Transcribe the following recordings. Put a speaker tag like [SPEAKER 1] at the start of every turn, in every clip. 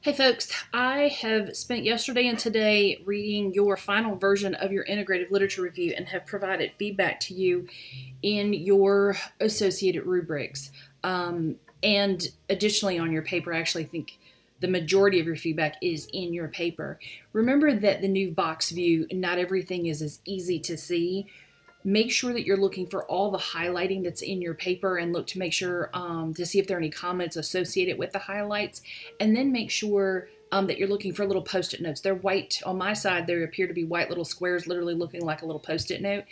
[SPEAKER 1] Hey folks, I have spent yesterday and today reading your final version of your integrative literature review and have provided feedback to you in your associated rubrics. And additionally on your paper, I actually think the majority of your feedback is in your paper. Remember that the new box view, not everything is as easy to see. Make sure that you're looking for all the highlighting that's in your paper and look to make sure to see if there are any comments associated with the highlights. And then make sure that you're looking for little post-it notes. They're white. On my side, there appear to be white little squares literally looking like a little post-it note.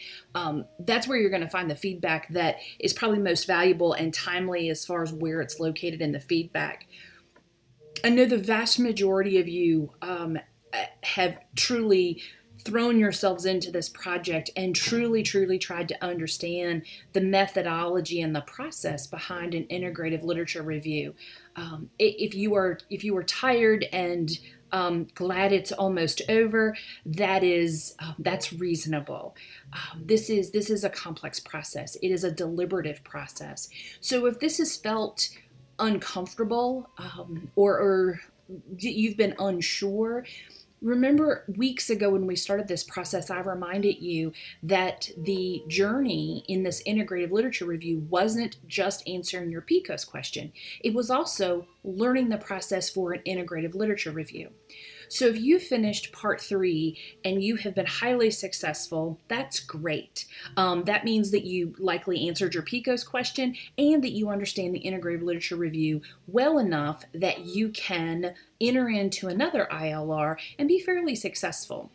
[SPEAKER 1] That's where you're going to find the feedback that is probably most valuable and timely as far as where it's located in the feedback. I know the vast majority of you have truly thrown yourselves into this project and truly tried to understand the methodology and the process behind an integrative literature review. If you are tired and glad it's almost over, that's reasonable. This is a complex process. It is a deliberative process. So if this has felt uncomfortable or you've been unsure, remember weeks ago when we started this process, I reminded you that the journey in this integrative literature review wasn't just answering your PCOS question. It was also learning the process for an integrative literature review. So if you finished part 3 and you have been highly successful, that's great. That means that you likely answered your PCOS question and that you understand the integrative literature review well enough that you can enter into another ILR and be fairly successful.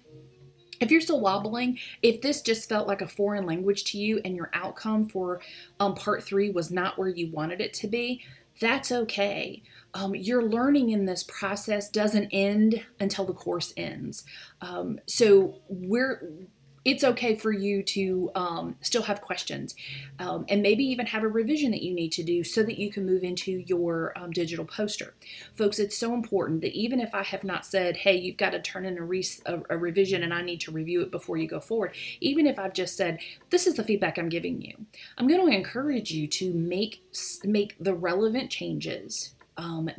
[SPEAKER 1] If you're still wobbling, if this just felt like a foreign language to you and your outcome for part 3 was not where you wanted it to be, that's okay. Your learning in this process doesn't end until the course ends. It's okay for you to still have questions and maybe even have a revision that you need to do so that you can move into your digital poster. Folks, it's so important that even if I have not said, hey, you've got to turn in a revision and I need to review it before you go forward, even if I've just said, this is the feedback I'm giving you, I'm going to encourage you to make the relevant changes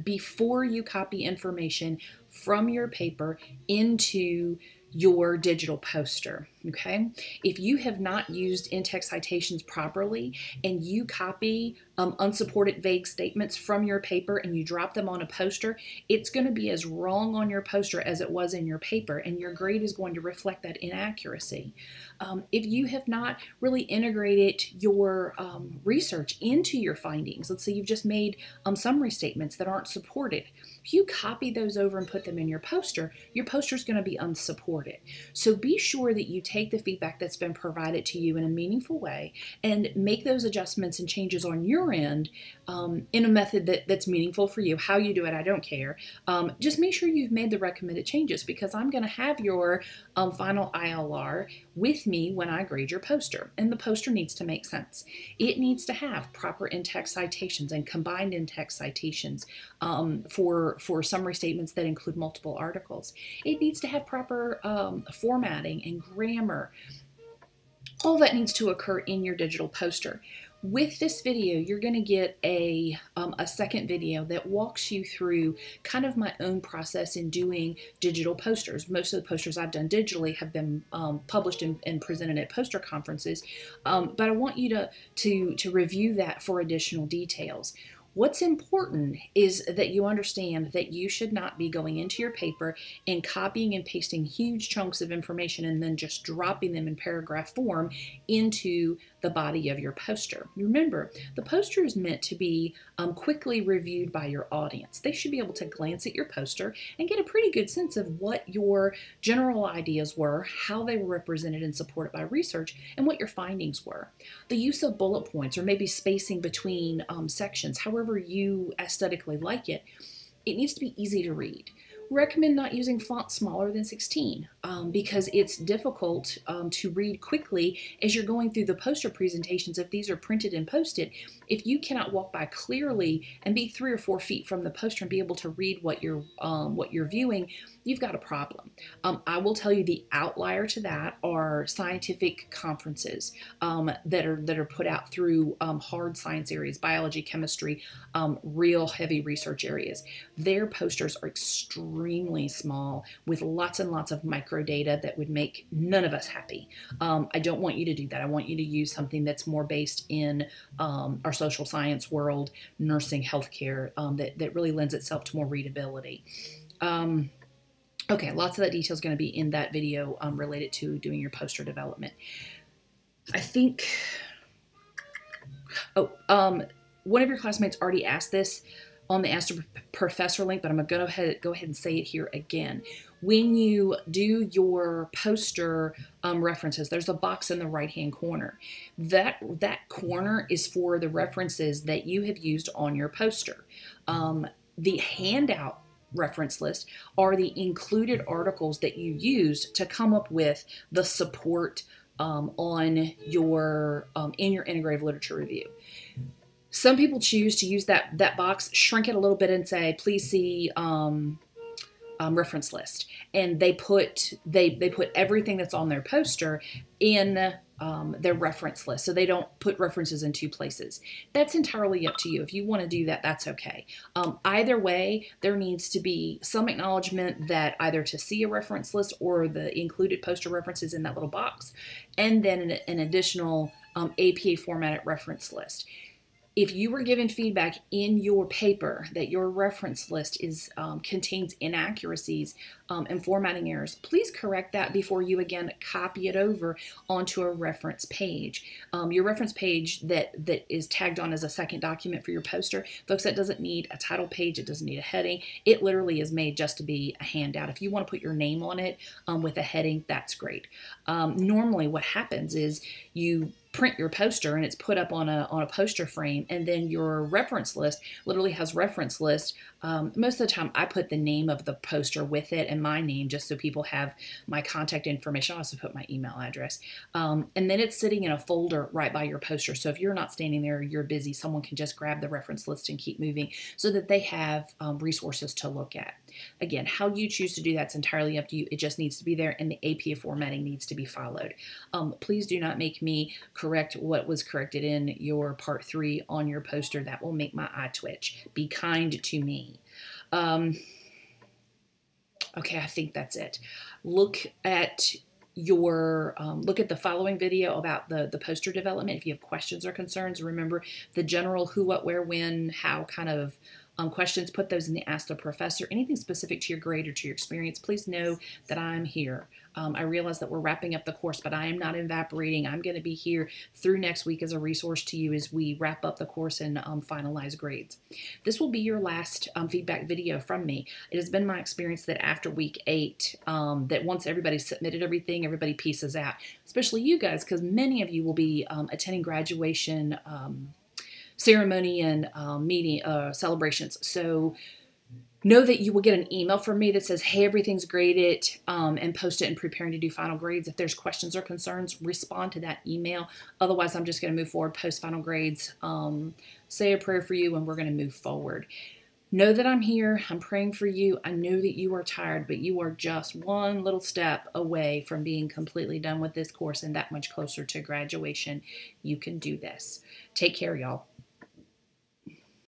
[SPEAKER 1] before you copy information from your paper into your digital poster, okay? If you have not used in-text citations properly and you copy unsupported vague statements from your paper and you drop them on a poster, it's going to be as wrong on your poster as it was in your paper, and your grade is going to reflect that inaccuracy. If you have not really integrated your research into your findings, let's say you've just made summary statements that aren't supported, if you copy those over and put them in your poster is going to be unsupported. So be sure that you take the feedback that's been provided to you in a meaningful way and make those adjustments and changes on your end in a method that's meaningful for you. How you do it, I don't care. Just make sure you've made the recommended changes, because I'm going to have your final ILR with me when I grade your poster, and the poster needs to make sense. It needs to have proper in-text citations and combined in-text citations for summary statements that include multiple articles. It needs to have proper formatting and grammar. All that needs to occur in your digital poster. With this video, you're going to get a second video that walks you through kind of my own process in doing digital posters. Most of the posters I've done digitally have been published and presented at poster conferences, but I want you to review that for additional details. What's important is that you understand that you should not be going into your paper and copying and pasting huge chunks of information and then just dropping them in paragraph form into the body of your poster. Remember, the poster is meant to be quickly reviewed by your audience. They should be able to glance at your poster and get a pretty good sense of what your general ideas were, how they were represented and supported by research, and what your findings were. The use of bullet points or maybe spacing between sections, however you aesthetically like it, it needs to be easy to read. Recommend not using fonts smaller than 16 because it's difficult to read quickly as you're going through the poster presentations. If these are printed and posted, if you cannot walk by clearly and be 3 or 4 feet from the poster and be able to read what you're viewing, you've got a problem. I will tell you the outlier to that are scientific conferences that are put out through hard science areas, biology, chemistry, real heavy research areas. Their posters are extremely small with lots and lots of micro data that would make none of us happy. I don't want you to do that. I want you to use something that's more based in our social science world, nursing, healthcare, that really lends itself to more readability. Okay, lots of that detail is going to be in that video related to doing your poster development. I think, one of your classmates already asked this on the Ask the Professor link, but I'm going to go ahead and say it here again. When you do your poster references, there's a box in the right-hand corner. That corner is for the references that you have used on your poster. The handout reference list are the included articles that you used to come up with the support on your in your integrative literature review. Some people choose to use that box, shrink it a little bit, and say, "Please see reference list," and they put everything that's on their poster in their reference list, so they don't put references in 2 places. That's entirely up to you. If you want to do that, that's okay. Either way, there needs to be some acknowledgement that either to see a reference list or the included poster references in that little box, and then an additional APA formatted reference list. If you were given feedback in your paper that your reference list contains inaccuracies and formatting errors, please correct that before you again copy it over onto a reference page. Your reference page that is tagged on as a second document for your poster, folks, that doesn't need a title page, it doesn't need a heading. It literally is made just to be a handout. If you want to put your name on it with a heading, that's great. Normally what happens is you print your poster and it's put up on a poster frame, and then your reference list literally has reference list. Most of the time I put the name of the poster with it and my name just so people have my contact information. I also put my email address. And then it's sitting in a folder right by your poster. So if you're not standing there, you're busy, someone can just grab the reference list and keep moving so that they have resources to look at. Again, how you choose to do that's entirely up to you. It just needs to be there, and the APA formatting needs to be followed. Please do not make me correct what was corrected in your part 3 on your poster. That will make my eye twitch. Be kind to me. Okay, I think that's it. Look at the following video about the poster development. If you have questions or concerns, remember the general who, what, where, when, how kind of questions, put those in the Ask the Professor. Anything specific to your grade or to your experience, please know that I'm here. I realize that we're wrapping up the course, but I am not evaporating. I'm going to be here through next week as a resource to you as we wrap up the course and finalize grades. This will be your last feedback video from me. It has been my experience that after week 8, that once everybody's submitted everything, everybody pieces out, especially you guys, because many of you will be attending graduation ceremony and meeting celebrations. So know that you will get an email from me that says, hey, everything's graded, and post it and preparing to do final grades. If there's questions or concerns, respond to that email. Otherwise, I'm just going to move forward, post final grades, say a prayer for you, and we're going to move forward. Know that I'm here. I'm praying for you. I know that you are tired, but you are just one little step away from being completely done with this course and that much closer to graduation. You can do this. Take care, y'all.